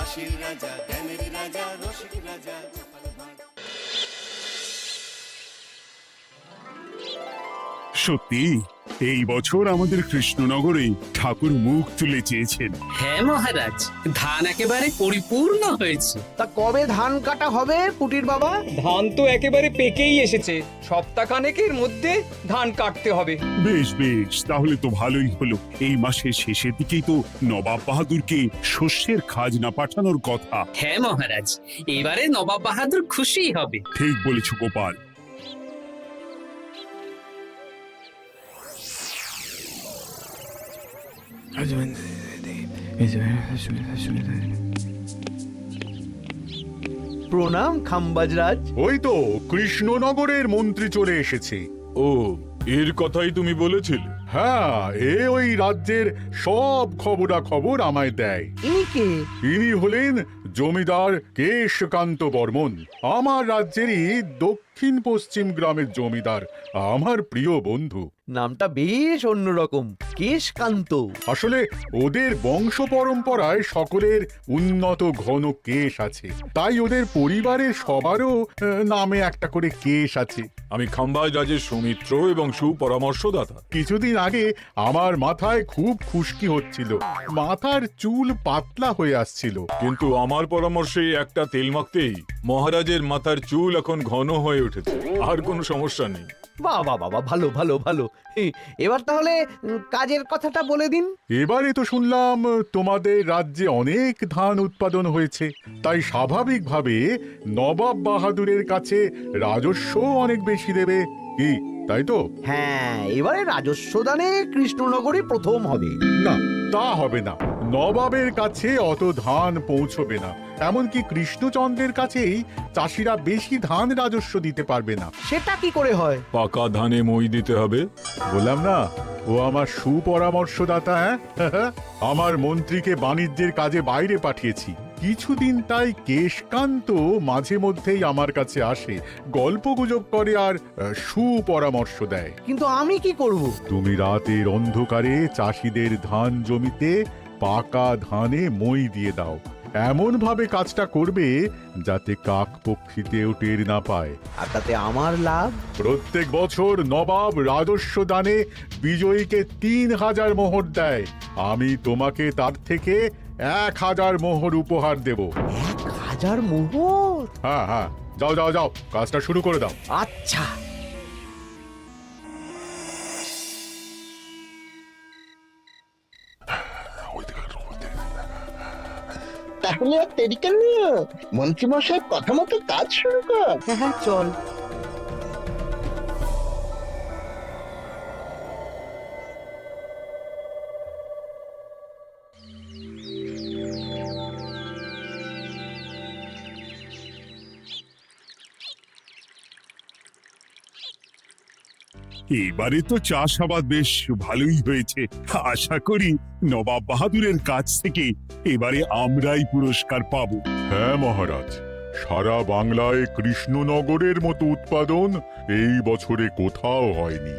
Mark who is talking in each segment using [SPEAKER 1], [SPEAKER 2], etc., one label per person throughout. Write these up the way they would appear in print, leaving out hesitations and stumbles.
[SPEAKER 1] হাসির রাজা, জ্ঞানের রাজা, রসিক রাজা।
[SPEAKER 2] সত্যি এই বছর আমাদের কৃষ্ণনগরে ঠাকুর মুখ তুলে চেয়েছেন।
[SPEAKER 3] হ্যাঁ মহারাজ, ধান একেবারে পরিপূর্ণ হয়েছে।
[SPEAKER 4] তা কবে ধান কাটা হবে পুটির বাবা?
[SPEAKER 5] ধান তো একেবারে পেকেই এসেছে, সপ্তাহখানেকের মধ্যে ধান কাটতে হবে।
[SPEAKER 2] বেশ বেশ, তাহলে তো ভালোই হলো। এই মাসের শেষের দিকেই তো নবাব বাহাদুরকে শস্যের খাজনা পাঠানোর কথা।
[SPEAKER 3] হ্যাঁ মহারাজ, এবারে নবাব বাহাদুর খুশি হবে।
[SPEAKER 2] ঠিক বলেছ গোপাল।
[SPEAKER 4] প্রণাম খাম্বাজরাজ।
[SPEAKER 6] ওই তো কৃষ্ণনগরের মন্ত্রী চলে এসেছে।
[SPEAKER 7] ও, এর কথাই তুমি বলেছিলে?
[SPEAKER 6] হ্যাঁ, ওই রাজ্যের সব খবরাখবর আমায় দেয়।
[SPEAKER 4] ইনি কে?
[SPEAKER 6] ইনি হলেন জমিদার কেশকান্ত বর্মন, আমার রাজ্যেরই দক্ষিণ পশ্চিম গ্রামের জমিদার, আমার প্রিয় বন্ধু।
[SPEAKER 4] নামটা বেশ অন্যরকম, কেশকান্ত।
[SPEAKER 6] আসলে ওদের বংশ পরম্পরায় সকলের উন্নত ঘন কেশ আছে, তাই ওদের পরিবারের সবারও নামে একটা করে কেশ আছে।
[SPEAKER 7] আমি খাম্বাজ রাজের সৌমিত্র এবং সুপরামর্শদাতা।
[SPEAKER 6] কিছুদিন আগে আমার মাথায় খুব খুশকি হচ্ছিল, মাথার চুল পাতলা হয়ে আসছিল।
[SPEAKER 7] কিন্তু আমার পরামর্শে একটা তেল মাখতেই মহারাজের মাথার চুল এখন ঘন হয়ে উঠেছে, আর কোনো সমস্যা নেই।
[SPEAKER 4] বাহ বাহ বাহ, ভালো ভালো ভালো। এবার তাহলে কাজের কথাটা বলে দিন।
[SPEAKER 6] এবারে তো শুনলাম তোমাদের রাজ্যে অনেক ধান উৎপাদন হয়েছে, তাই স্বাভাবিকভাবে নবাব বাহাদুরের কাছে রাজস্ব অনেক বেশি দেবে, কি তাই তো?
[SPEAKER 4] হ্যাঁ, এবারে রাজস্ব দানে কৃষ্ণনগরই প্রথম হবে।
[SPEAKER 6] না, তা হবে না। নবাবের কাছে অত ধান পৌঁছবে না, এমনকি কৃষ্ণচন্দ্রের কাছেই চাষিরা বেশি ধান রাজস্ব দিতে পারবে না।
[SPEAKER 4] সেটা কি করে হয়?
[SPEAKER 7] পাকা ধানে মই দিতে হবে।
[SPEAKER 6] বললাম না, ও আমার সুপরামর্শদাতা। হ্যাঁ, আমার মন্ত্রীকে বাণিজ্যের কাজে বাইরে পাঠিয়েছি কিছুদিন, তাই কেশকান্ত মাঝে মধ্যেই আমার কাছে আসে, গল্পগুজব করে আর সুপরামর্শ দেয়।
[SPEAKER 4] কিন্তু আমি কি করব?
[SPEAKER 6] তুমি রাতের অন্ধকারে চাষিদের ধান জমিতে পাকা ধানে মই দিয়ে দাও, এমন ভাবে কাজটা করবে যাতে কাক পক্ষীতেও টের না পায়।
[SPEAKER 4] আর তাতে আমার লাভ?
[SPEAKER 6] প্রত্যেক বছর নবাব রাজস্ব দানে বিজয়ীকে ৩,০০০ মোহর দেয়, আমি তোমাকে তার থেকে ১,০০০ মোহর উপহার দেব।
[SPEAKER 4] ১,০০০ মোহর?
[SPEAKER 6] হ্যাঁ হ্যাঁ, যাও যাও যাও, কাজটা শুরু করে দাও।
[SPEAKER 4] আচ্ছা।
[SPEAKER 8] তাহলে আর দেরি কেন, মন্ত্রী মশাই কথা মতো কাজ শুরু কর।
[SPEAKER 4] হ্যাঁ চল।
[SPEAKER 2] এবারে তো চাষাবাদ বেশ ভালোই হয়েছে। আশা করি নবাব বাহাদুরের কাছ থেকে এবারে আমরাই পুরস্কার পাবো।
[SPEAKER 6] হ্যাঁ মহারাজ, সারা বাংলায় কৃষ্ণনগরের মতো উৎপাদন এই বছরে কোথাও হয়নি।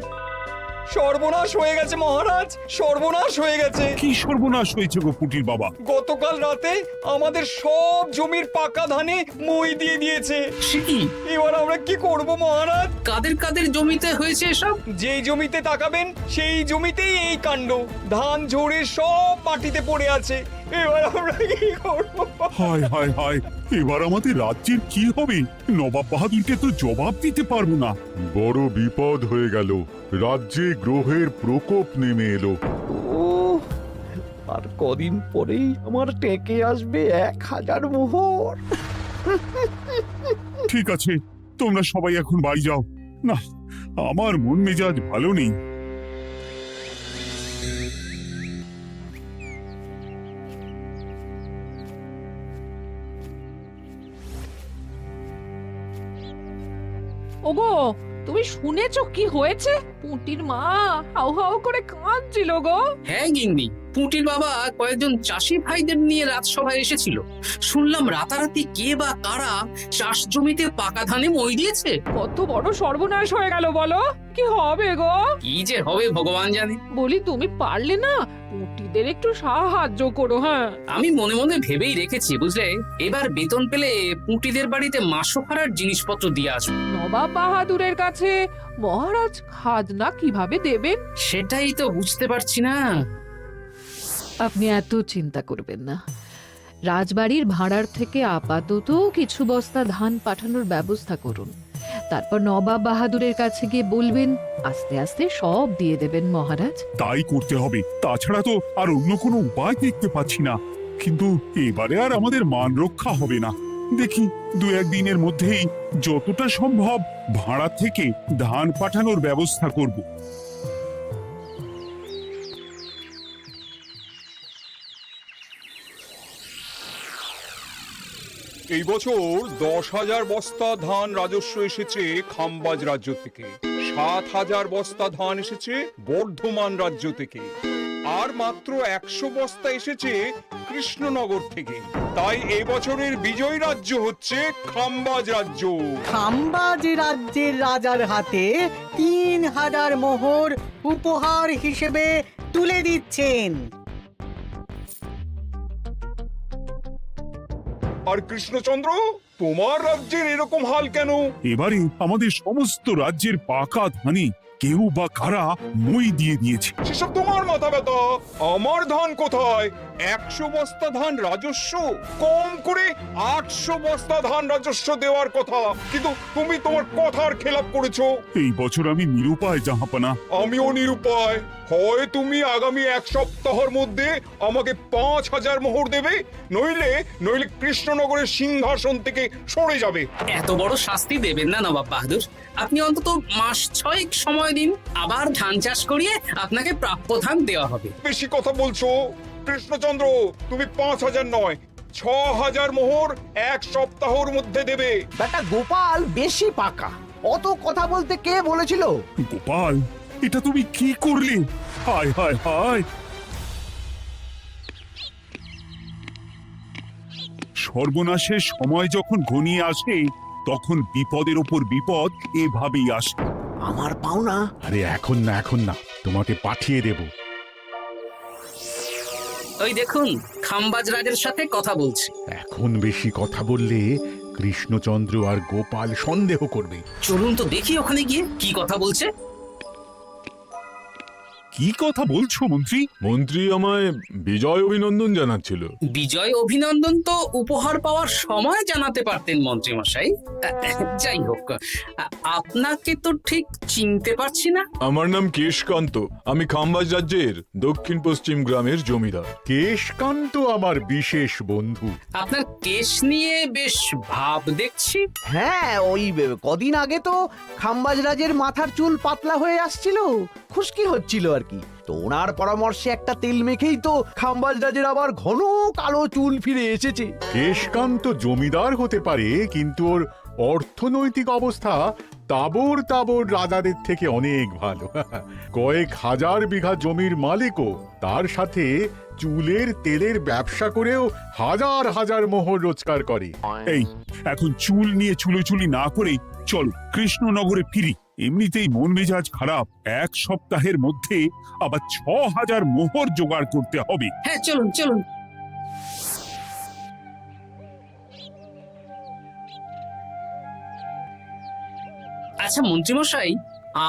[SPEAKER 5] সর্বনাশ হয়ে গেছে মহারাজ, সর্বনাশ হয়ে গেছে।
[SPEAKER 2] কি সর্বনাশ হয়েছে গো পুটির বাবা?
[SPEAKER 5] গতকাল রাতে আমাদের সব জমির পাকা ধানে মই দিয়ে দিয়েছে।
[SPEAKER 3] সে কি?
[SPEAKER 5] এবার আমরা কি করব মহারাজ?
[SPEAKER 3] কাদের কাদের জমিতে হয়েছে এসব?
[SPEAKER 5] যেই জমিতে তাকাবেন সেই জমিতেই এই কাণ্ড, ধান ঝরে সব মাটিতে পড়ে আছে। এবার আমরা কি করব?
[SPEAKER 2] হায় হায় হায়, এবার আমাদের রাজ্যের কি হবে? নবাব বাহাদুরকে তো জবাব দিতে পারবো না।
[SPEAKER 6] বড় বিপদ হয়ে গেল, রাজ্যে গ্রহের প্রকোপ নেমে এলো।
[SPEAKER 4] ও, আর কদিন পরেই আমার টেকে আসবে ১,০০০ মোহর।
[SPEAKER 2] ঠিক আছে, তোমরা সবাই এখন বাড়ি যাও। না, আমার মন মেজাজ ভালো নেই।
[SPEAKER 9] ওগো, তুমি শুনেছো কি হয়েছে? পুঁটির মা হাউ হাউ করে কাঁদছিল গো।
[SPEAKER 3] হ্যাঁ গিন্নি, পুঁটির বাবা কয়েকজন চাষি ভাইদের নিয়ে রাজসভায় এসেছিল। শুনলাম রাতারাতি কে বা কারা চাষ জমিতে পাকা ধানে মই দিয়েছে।
[SPEAKER 9] কত বড় সর্বনাশ হয়ে গেল বলো, কি হবে গো?
[SPEAKER 3] কি যে হবে ভগবান জানে।
[SPEAKER 9] বলি তুমি পারলে না পুটিদের একটু সাহায্য করো। হ্যাঁ,
[SPEAKER 3] আমি মনে মনে ভেবেই রেখেছি বুঝলে, এবার বেতন পেলে পুঁটিদের বাড়িতে মাসোহারার জিনিসপত্র দিয়ে আসবো।
[SPEAKER 9] নবাব বাহাদুরের কাছে মহারাজ খাজনা কিভাবে দেবেন?
[SPEAKER 3] সেটাই তো বুঝতে পারছি না।
[SPEAKER 10] আপনি এত চিন্তা করবেন না। রাজবাড়ির ভাড়ার থেকে আপাতত কিছু বস্তা ধান পাঠানোর ব্যবস্থা করুন। তারপর নবাব বাহাদুরের কাছে গিয়ে বলবেন, আস্তে আস্তে সব দিয়ে দেবেন মহারাজ।
[SPEAKER 2] তাই করতে হবে, তাছাড়া তো আর অন্য কোনো উপায় দেখতে পাচ্ছি না। কিন্তু এবারে আর আমাদের মান রক্ষা হবে না। দেখি 2-1 দিনের মধ্যেই যতটা সম্ভব ভাড়া থেকে ধান পাঠানোর ব্যবস্থা করব।
[SPEAKER 11] এই বছর 10,000 বস্তা ধান রাজস্ব এসেছে খাম্বাজ রাজ্য থেকে, 7,000 বস্তা ধান এসেছে বর্ধমান রাজ্য থেকে, আর মাত্র 100 বস্তা এসেছে কৃষ্ণনগর থেকে। তাই এই বছরের বিজয়ী রাজ্য হচ্ছে খাম্বাজ রাজ্য।
[SPEAKER 12] খাম্বাজ রাজ্যের রাজার হাতে 3,000 মোহর উপহার হিসেবে তুলে দিচ্ছেন।
[SPEAKER 11] আর কৃষ্ণচন্দ্র, তোমার রাজ্যের এরকম হাল কেন?
[SPEAKER 2] এবারে আমাদের সমস্ত রাজ্যের পাকা ধানে কেউ বা কারা মই দিয়ে দিয়েছে।
[SPEAKER 11] সেসব তোমার মাথা ব্যথা, আমার ধান কোথায়? 100 বস্তা ধান রাজস্ব, কম করে 800 বস্তা ধান রাজস্ব দেওয়ার কথা, কিন্তু তুমি তোমার কথার খেলাপ করেছো।
[SPEAKER 2] এই বছর আমি নিরুপায় জাহাপানা।
[SPEAKER 11] আমিও নিরুপায়। হয় তুমি আগামী 1 সপ্তাহের মধ্যে আমাকে 5,000 মোহর দেবে, নইলে কৃষ্ণনগরের সিংহাসন থেকে সরে যাবে।
[SPEAKER 3] এত বড় শাস্তি দেবেন না নবাব বাহাদুর, আপনি অন্তত মাস 6 সময় দিন, আবার ধান চাষ করিয়ে আপনাকে প্রাপ্য ধান দেওয়া হবে।
[SPEAKER 11] বেশি কথা বলছো কৃষ্ণচন্দ্র, তুমি 5,000 নয় 6,000 মোহর 1 সপ্তাহের মধ্যে দেবে।
[SPEAKER 4] বেটা গোপাল বেশি পাকা, অত কথা বলতে কে বলেছিল?
[SPEAKER 2] গোপাল, এটা তুমি কি করলে? হায় হায় হায়! সর্বনাশের সময় যখন ঘনিয়ে আসে, তখন বিপদের ওপর বিপদ এভাবেই আসে।
[SPEAKER 4] আমার পাওনা।
[SPEAKER 6] আরে এখন না, তোমাকে পাঠিয়ে দেব।
[SPEAKER 3] ওই দেখুন, খাম্বাজ রাজের সাথে কথা বলছে।
[SPEAKER 6] এখন বেশি কথা বললে কৃষ্ণচন্দ্র আর গোপাল সন্দেহ করবে।
[SPEAKER 3] চলুন তো দেখি ওখানে গিয়ে কি কথা বলছে।
[SPEAKER 2] কি কথা বলছো মন্ত্রী?
[SPEAKER 7] মন্ত্রী আমায় বিজয় অভিনন্দন জানাচ্ছিল।
[SPEAKER 3] বিজয় অভিনন্দন তো উপহার পাওয়ার সময় জানাতে পারতেন মন্ত্রী মশাই। যাই হোক, আপনাকে তো ঠিক চিনতে পারছি না।
[SPEAKER 7] আমার নাম কেশকান্ত, আমি খাম্বাজ রাজ্যের দক্ষিণ পশ্চিম গ্রামের জমিদার।
[SPEAKER 6] কেশকান্ত আমার বিশেষ বন্ধু।
[SPEAKER 3] আপনার কেশ নিয়ে বেশ ভাব দেখছি।
[SPEAKER 4] হ্যাঁ, ওই কদিন আগে তো খাম্বাজ রাজের মাথার চুল পাতলা হয়ে আসছিল, খুশকি হচ্ছিল আর কি। তো ওনার পরামর্শে একটা তেল মেখেই তো খাম্বাজ রাজের আবার ঘন কালো চুল ফিরে এসেছে।
[SPEAKER 6] কেশকান্ত জমিদার হতে পারে, কিন্তু ওর অর্থনৈতিক অবস্থা তাবর রাজাদের থেকে অনেক ভালো। কয়েক হাজার বিঘা জমির মালিকও, তার সাথে চুলের তেলের ব্যবসা করেও হাজার হাজার মোহর রোজগার করে।
[SPEAKER 2] এই, এখন চুল নিয়ে চুলোচুলি না করে চলো কৃষ্ণনগরে ফিরি। এমনিতেই মন মেজাজ খারাপ, 1 সপ্তাহের মধ্যে আবার 6,000 মোহর জোগাড় করতে হবে।
[SPEAKER 3] হ্যাঁ, চলুন চলুন। আচ্ছা মন্ত্রীমশাই,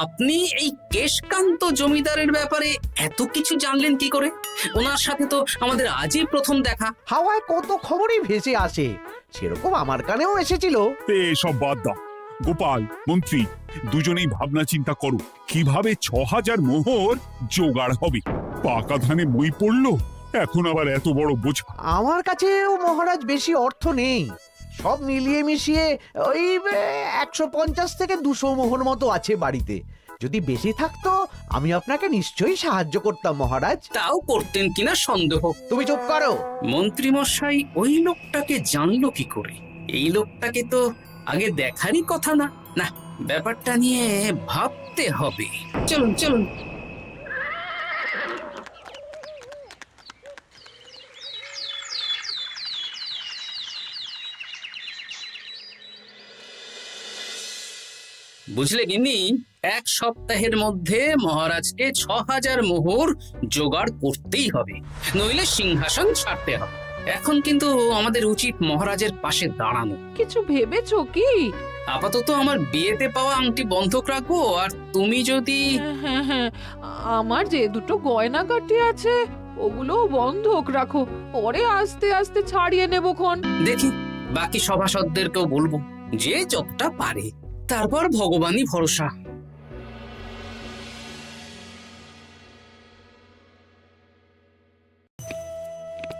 [SPEAKER 3] আপনি এই কেশকান্ত জমিদারের ব্যাপারে এত কিছু জানলেন কি করে? ওনার সাথে তো আমাদের আজই প্রথম দেখা।
[SPEAKER 4] হাওয়ায় কত খবরই ভেসে আসে, সেরকম আমার কানেও এসেছিল।
[SPEAKER 2] সব বাদ দাও। গোপাল, মন্ত্রী, দুজনেই ভাবনা চিন্তা করো কিভাবে 6,000 মোহর জোগাড় হবে। পাকা ধানে মই পড়লো, এখন আবার এত বড় বোঝা।
[SPEAKER 4] আমার কাছেও মহারাজ বেশি অর্থ নেই, সব মিলিয়ে মিশিয়ে ওই 150 থেকে 200 মোহর মতো আছে বাড়িতে। যদি বেশি থাকতো আমি আপনাকে নিশ্চয়ই সাহায্য করতাম মহারাজ।
[SPEAKER 3] তাও করতেন কিনা সন্দেহ।
[SPEAKER 4] তুমি চুপ করো।
[SPEAKER 3] মন্ত্রীমশাই ওই লোকটাকে জানলো কি করে? এই লোকটাকে তো আগে দেখারই কথা না। না, ব্যাপারটা নিয়ে ভাবতে হবে। চলুন চলুন। বুঝলে গিন্নি, 1 সপ্তাহের মধ্যে মহারাজকে 6000 মোহর জোগাড় করতেই হবে, নইলে সিংহাসন ছাড়তে হবে। এখন কিন্তু আমাদের উচিত মহারাজের পাশে দাঁড়ানো।
[SPEAKER 9] কিছু ভেবেছো কি?
[SPEAKER 3] আপাতত আমার বিয়েতে পাওয়া আংটি বন্ধক রাখবো, আর তুমি যদি
[SPEAKER 9] হ্যাঁ হ্যাঁ, আমার যে দুটো গয়নাগাটি আছে ওগুলো বন্ধক রাখো, পরে আস্তে আস্তে ছাড়িয়ে নেবক্ষণ।
[SPEAKER 3] দেখি বাকি সভাসদদেরকেও বলবো, যে যতটা পারে, তারপর ভগবানই ভরসা।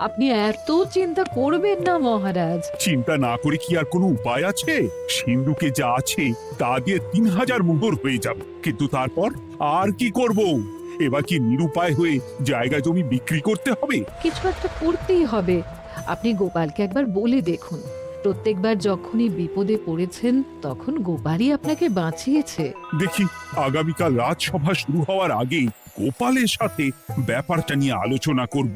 [SPEAKER 10] আপনি এত চিন্তা করবেন না মহারাজ।
[SPEAKER 2] চিন্তা না করে কি আর কোনো উপায় আছে? সিন্ধুকে যা আছে তা দিয়ে 3000 মোহর হয়ে যাবে, কিন্তু তারপর আর কি করব? এবার কি নিরুপায় হয়ে জায়গা জমি বিক্রি করতে হবে?
[SPEAKER 10] কিছু একটা করতেই হবে। আপনি গোপালকে একবার বলে দেখুন, প্রত্যেকবার যখনই বিপদে পড়েছেন তখন গোপালই আপনাকে বাঁচিয়েছে।
[SPEAKER 2] দেখি আগামীকাল রাজসভা শুরু হওয়ার আগে গোপালের সাথে ব্যাপারটা নিয়ে আলোচনা করব।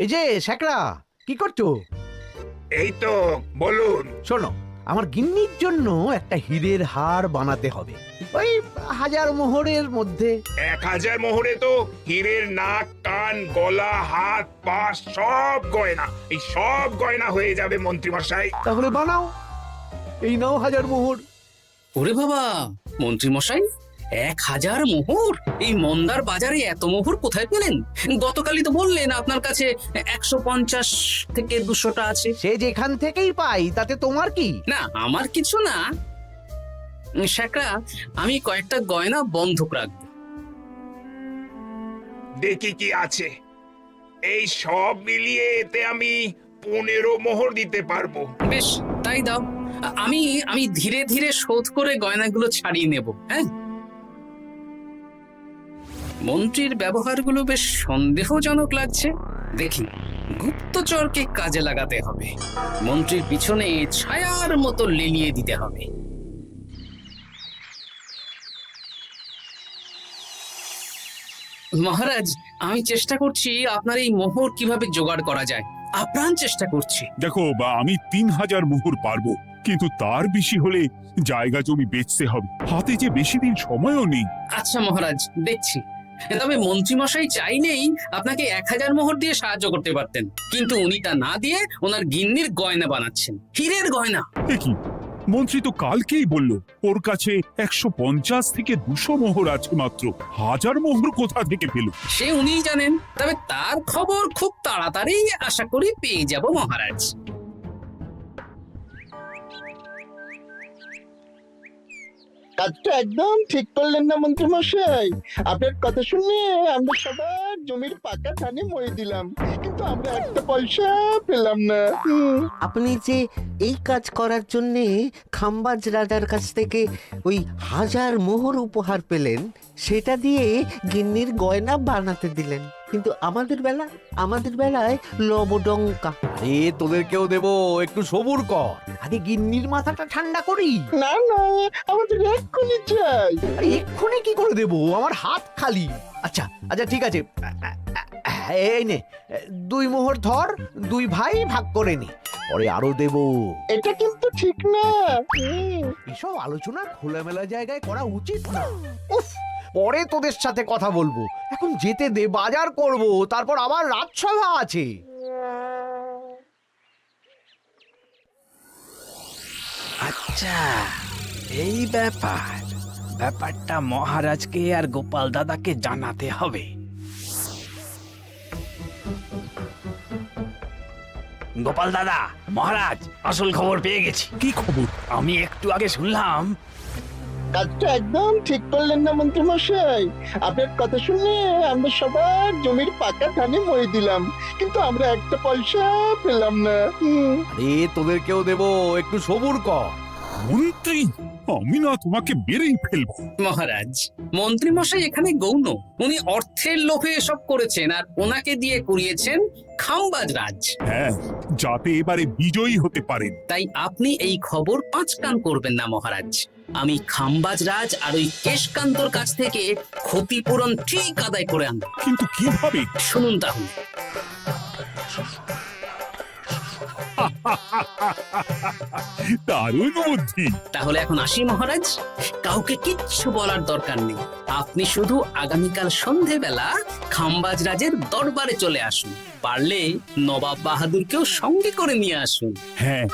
[SPEAKER 4] এই যে শ্যাকরা, কি করছো?
[SPEAKER 11] এই তো, বলুন।
[SPEAKER 4] শোনো, আমার গিন্নির জন্য একটা হীরের হার বানাতে হবে, ওই 1000 মোহরের মধ্যে।
[SPEAKER 11] 1000 মোহরে তো হীরের নাক, কান, গলা, হাত, পা সব গয়না, এই সব গয়না হয়ে যাবে মন্ত্রী মশাই।
[SPEAKER 4] তাহলে বানাও, এই নাও 1000 মোহর।
[SPEAKER 3] ওরে বাবা, মন্ত্রী মশাই, 1000 মোহর! এই মন্দার বাজারে এত মোহর কোথায় পেলেন? গতকালই তো বললেন আপনার কাছে 150 থেকে 200টা আছে।
[SPEAKER 4] সে যেখান থেকেই পাই তাতে তোমার কি?
[SPEAKER 3] না, আমার কিছু না। শ্যাকরা, আমি কয়েকটা গয়না বন্ধক রাখবো।
[SPEAKER 11] দেখি কি আছে। এই সব মিলিয়ে এতে আমি 15 মোহর দিতে পারবো।
[SPEAKER 3] বেশ, তাই দাও। আমি ধীরে ধীরে শোধ করে গয়নাগুলো ছাড়িয়ে নেব। হ্যাঁ, মন্ত্রীর ব্যবহারগুলো বেশ সন্দেহজনক লাগছে। দেখি, গুপ্তচরকে কাজে লাগাতে হবে, মন্ত্রীর পিছনে ছায়ার মতো লেলিয়ে দিতে হবে। মহারাজ, আমি চেষ্টা করছি আপনার এই মোহর কিভাবে জোগাড় করা যায়, আপ্রাণ চেষ্টা করছি।
[SPEAKER 2] দেখো, আমি 3000 মোহর পারবো, কিন্তু তার বেশি হলে জায়গা জমি বেচতে হবে, হাতে যে বেশি দিন সময়ও নেই।
[SPEAKER 3] আচ্ছা মহারাজ, দেখছি। তবে মন্ত্রী মশাই চাইলেই আপনাকে 1000 মোহর দিয়ে সাহায্য করতে পারতেন, কিন্তু উনি তা না দিয়ে ওনার গিন্নির গয়না বানাচ্ছেন, হীরের গয়না।
[SPEAKER 2] কি মন্ত্রী তো কালকেই বলল ওর কাছে 150 থেকে 200 মোহর আছে মাত্র, 1000 মোহর কোথা থেকে পেল?
[SPEAKER 3] সে উনিই জানেন, তবে তার খবর খুব তাড়াতাড়ি আশা করি পেয়ে যাব মহারাজ।
[SPEAKER 8] কাজটা একদম ঠিক করলেন না মন্ত্রী মশাই। আপনার কথা শুনে আমরা সবার জমির পাকা ধানে মই দিলাম, কিন্তু আমরা একটা পয়সা পেলাম না।
[SPEAKER 13] আপনি যে এই কাজ করার জন্য খাম্বাজ রাজার কাছ থেকে ওই 1000 মোহর উপহার পেলেন, সেটা দিয়ে গিন্নির গয়না বানাতে দিলেন, কিন্তু আমাদের বেলায় লবডঙ্কা।
[SPEAKER 4] আরে তোদেরকেও দেবো, একটু সবুর কর, আগে গিন্নির মাথাটা ঠান্ডা করি।
[SPEAKER 8] না না, আমাদের এক্ষুনি চাই।
[SPEAKER 4] আরে এক্ষুনি কি করে দেবো, আমার হাত খালি। আচ্ছা আচ্ছা, ঠিক আছে, এই নে 2 মোহর ধর, 2 ভাই ভাগ করে নে, পরে আরো দেবো।
[SPEAKER 8] এটা কিন্তু ঠিক না।
[SPEAKER 4] এসব আলোচনা খোলামেলা জায়গায় করা উচিত না। উফ, পরে তোদের সাথে কথা বলবো, এখন যেতে দে, বাজার করব, তারপর আবার রাজসভা আছে।
[SPEAKER 5] আচ্ছা, এই ব্যাপারটা মহারাজকে আর গোপাল দাদাকে জানাতে হবে। গোপাল দাদা, মহারাজ আসল খবর পেয়ে গেছি।
[SPEAKER 2] কি খবর?
[SPEAKER 5] আমি একটু আগে শুনলাম।
[SPEAKER 8] কাজটা একদম ঠিক করলেন না মন্ত্রী মশাই। আপনার কথা শুনে আমরা সবার জমির পাকা ধানে মই দিলাম, কিন্তু আমরা একটা পয়সা পেলাম না।
[SPEAKER 4] আরে তোদেরকেও দেবো, একটু সবুর কর।
[SPEAKER 2] মন্ত্রী, আমি না তোমাকে মেরেই ফেলবো।
[SPEAKER 3] মহারাজ, মন্ত্রী মশাই এখানে গৌণ, উনি অর্থের লোভে এসব করেছেন, আর ওনাকে দিয়ে করিয়েছেন খাম্বাজ রাজ।
[SPEAKER 2] হ্যাঁ, যাতে এবারে বিজয়ী হতে পারেন।
[SPEAKER 3] তাই আপনি এই খবর 5 কান করবেন না মহারাজ। আমি খাম্বাজ রাজ আর ওই কেশকান্তর কাছ থেকে ক্ষতিপূরণ ঠিক আদায় করে আনব।
[SPEAKER 2] কিন্তু কিভাবে?
[SPEAKER 3] শুনুন তাহলে।
[SPEAKER 2] দারুণ বুদ্ধি।
[SPEAKER 3] তাহলে এখন আসি মহারাজ, কাউকে কিচ্ছু বলার দরকার নেই। আপনি শুধু আগামীকাল সন্ধেবেলা খাম্বাজ রাজের দরবারে চলে আসুন, পারলে নবাব বাহাদুরকেও সঙ্গে করে নিয়ে আসুন।
[SPEAKER 2] হ্যাঁ,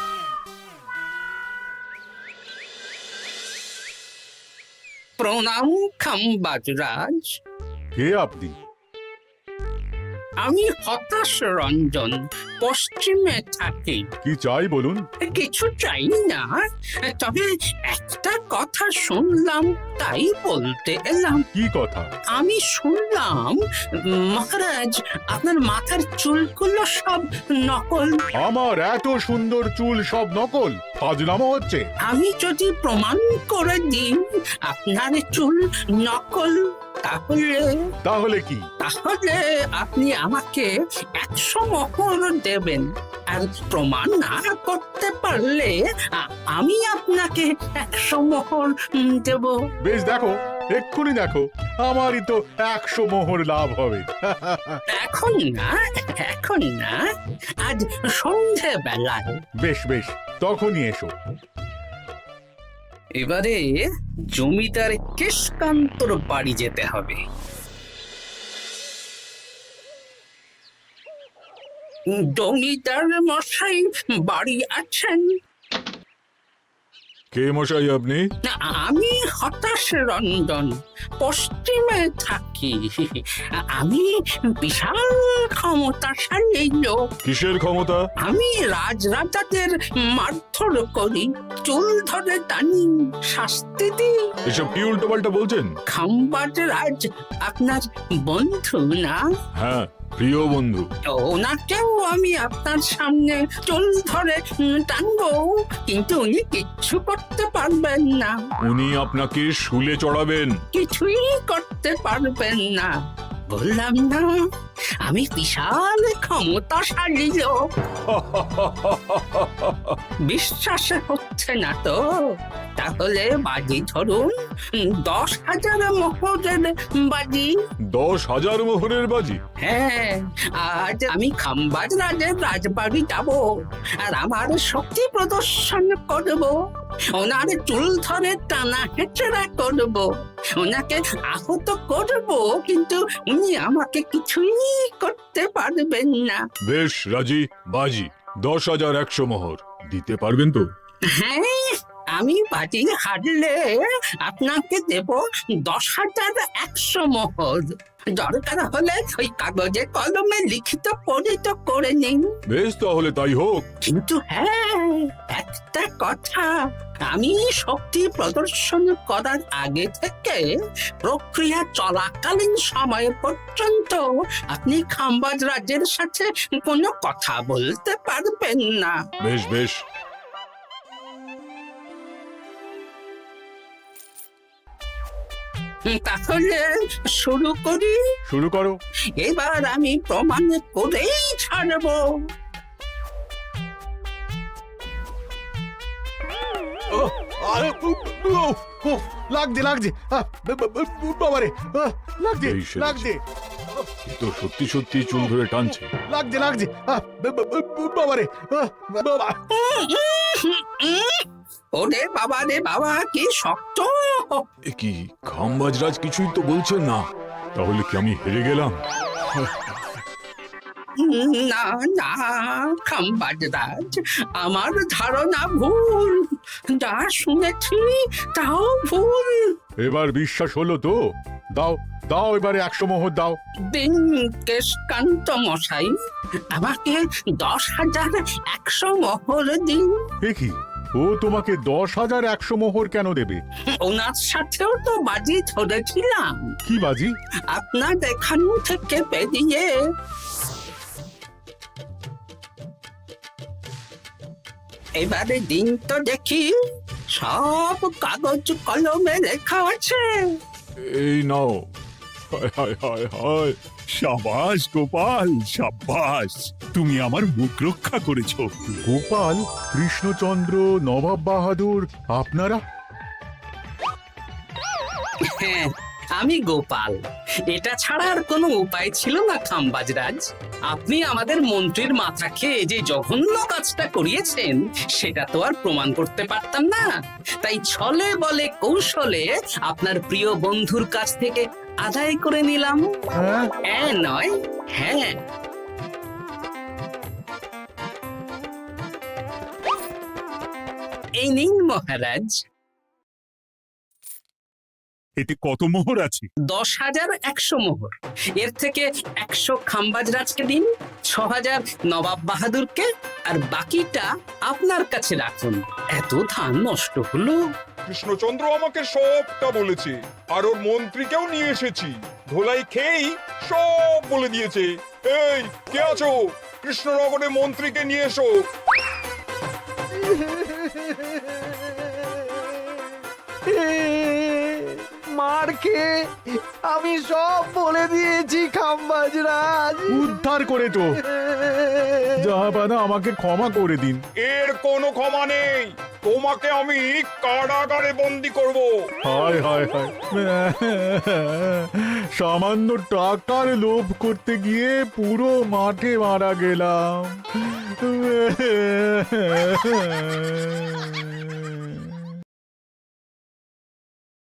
[SPEAKER 3] প্রণাম খাম্বাজ রাজ।
[SPEAKER 6] কে আপনি?
[SPEAKER 3] আমি হতাশ রঞ্জন, পশ্চিমে থাকি।
[SPEAKER 6] কি চাই বলুন?
[SPEAKER 3] কিছু চাই না, তবে একটা কথা শুনলাম তাই বলতে এলাম।
[SPEAKER 6] কি কথা?
[SPEAKER 3] আমি শুনলাম মহারাজ আপনার মাথার চুলগুলো সব নকল।
[SPEAKER 6] আমার এত সুন্দর চুল সব নকল? ফাজলামো হচ্ছে।
[SPEAKER 3] আমি যদি প্রমাণ করে দিই আপনার চুল নকল,
[SPEAKER 6] তাহলে কি?
[SPEAKER 3] তাহলে আপনি আমাকে 100 মোহর দেবেন, আর প্রমাণ না করতে পারলে আমি আপনাকে 100 মোহর দেব।
[SPEAKER 6] বেশ, দেখো, এক্ষুনি দেখো, আমারই তো 100 মোহর লাভ হবে।
[SPEAKER 3] এখন না, এখন না, আজ সন্ধেবেলায়।
[SPEAKER 6] বেশ বেশ, তখনই এসো।
[SPEAKER 3] এবারে জমিদার কেশকান্তর বাড়ি যেতে হবে। জমিদার মশাই বাড়ি আছেন?
[SPEAKER 7] কে মশাই আপনি?
[SPEAKER 3] আমি হতাশ রঞ্জন, পশ্চিমে থাকি। আমি বিশাল ক্ষমতাশালী লোক।
[SPEAKER 7] কিসের ক্ষমতা?
[SPEAKER 3] আমি রাজরাজাদের মারধর করি, চুল ধরে টানি, শাস্তি দিই।
[SPEAKER 7] এসব কি উল্টো পাল্টা বলছেন?
[SPEAKER 3] খাম্বাজ রাজ আপনার বন্ধু না?
[SPEAKER 7] হ্যাঁ, প্রিয় বন্ধু।
[SPEAKER 3] ওনাকেও আমি আপনার সামনে চুল ধরে টানবো, কিন্তু উনি কিচ্ছু করতে পারবেন না।
[SPEAKER 7] উনি আপনাকে শুলে চড়াবেন।
[SPEAKER 3] কিছুই করতে পারবেন না, বললাম না আমি বিশাল ক্ষমতাশালী লোক। বিশ্বাস হচ্ছে না তো? তাহলে বাজি ধরুন, 10,000 মোহরের বাজি।
[SPEAKER 7] 10,000 মোহরের বাজি?
[SPEAKER 3] হ্যাঁ, আজ আমি খাম্বাজ রাজের রাজবাড়ি যাব, আর আমার শক্তি প্রদর্শন করব। ওনার চুল ধরে টানা হেঁচড়া করব, ওনাকে আহত করব, কিন্তু উনি আমাকে কিছুই করতে পারবেন না।
[SPEAKER 7] বেশ রাজি, বাজি 10,100 মোহর দিতে পারবেন তো?
[SPEAKER 3] হ্যাঁ, আমি বাজি হারলে আপনাকে দেব 10,100 মোহর। দরকার হলে ওই কাগজে কলমে লিখিত পরিত করে নিন।
[SPEAKER 7] বেশ, তাহলে তাই হোক।
[SPEAKER 3] কিন্তু হ্যাঁ, একটা কথা, আমি শক্তি প্রদর্শন করার আগে থেকে প্রক্রিয়া চলাকালীন সময় পর্যন্ত আপনি খাম্বাজ রাজের সাথে কোনো কথা বলতে পারবেন না।
[SPEAKER 7] বেশ বেশ।
[SPEAKER 3] তাহলে শুরু করি।
[SPEAKER 6] শুরু করো।
[SPEAKER 3] এবার আমি প্রমাণ করেই ছাড়বো।
[SPEAKER 6] লাগছে লাগছে, বাবারে, লাগছে
[SPEAKER 7] এই সেরেছে।
[SPEAKER 6] লাগছে,
[SPEAKER 7] এ তো সত্যি সত্যি চুল ধরে টানছে।
[SPEAKER 6] লাগছে লাগছে, বাবারে, বাবা।
[SPEAKER 3] ওরে বাবা রে বাবা, কি শক্ত!
[SPEAKER 7] এ কি, খাম্বাজরাজ কিছুই তো বলছেন না? তাহলে কি আমি হেরে গেলাম?
[SPEAKER 3] না না খাম্বাজ রাজ, আমার ধারণা ভুল, যা শুনেছি তাও ভুল।
[SPEAKER 6] এবার বিশ্বাস হলো তো? দাও দাও, এবারে 100 মোহর দাও।
[SPEAKER 3] দিন কেশকান্ত মশাই, আমাকে 10,100 মোহর দিন।
[SPEAKER 6] এ কি, ও তোমাকে 10,100 মোহর কেন দেবে?
[SPEAKER 3] ওনার সাথেও তো বাজি ধরেছিলাম।
[SPEAKER 6] কি বাজি?
[SPEAKER 3] আপনার এখান থেকে বেরিয়ে এবারে দিন তো দেখি, সব কাগজ কলমে লেখা আছে।
[SPEAKER 7] এই নাও। হায় হায় হায় হায়।
[SPEAKER 2] সাবাস গোপাল, সাবাস, তুমি আমার মুখ রক্ষা করেছো।
[SPEAKER 6] গোপাল, কৃষ্ণচন্দ্র, নবাব বাহাদুর, আপনারা?
[SPEAKER 3] হ্যাঁ, আমি গোপাল। এটা ছাড়া আর কোনো উপায় ছিল না খাম্বাজ রাজ। আপনি আমাদের মন্ত্রীর মাথা খেয়ে যে জঘন্য কাজটা করিয়েছেন সেটা তো আর প্রমাণ করতে পারতাম না, তাই ছলে বলে কৌশলে আপনার প্রিয় বন্ধুর কাছ থেকে আদায় করে নিলাম। হ্যাঁ নয়, হ্যাঁ। এই নিন মহারাজ।
[SPEAKER 2] এতে কত মোহর আছে?
[SPEAKER 3] 10,100 মোহর। এর থেকে 100 খাম্বাজ রাজকে দিন, 6,000 নবাব বাহাদুরকে, আর বাকিটা আপনার কাছে রাখুন। এত ধান নষ্ট হলো।
[SPEAKER 11] কৃষ্ণচন্দ্র আমাকে সবটা বলেছে, আর ওর মন্ত্রীকেও নিয়ে এসেছি। ধোলাই খেয়েই সব বলে দিয়েছে। এই কে আছো? কৃষ্ণনগরে মন্ত্রীকে নিয়ে এসো।
[SPEAKER 4] মার খেয়ে আমি সব বলে দিয়েছি খাম্বাজ রাজ।
[SPEAKER 6] উদ্ধার করে তো জাহাপানা, আমাকে ক্ষমা করে দিন।
[SPEAKER 11] এর কোনো ক্ষমা নেই, তোমাকে আমি কারাগারে বন্দি করব।
[SPEAKER 6] হায় হায় হায়, সামান্য টাকার লোভ করতে গিয়ে পুরো মাঠে মারা গেলাম।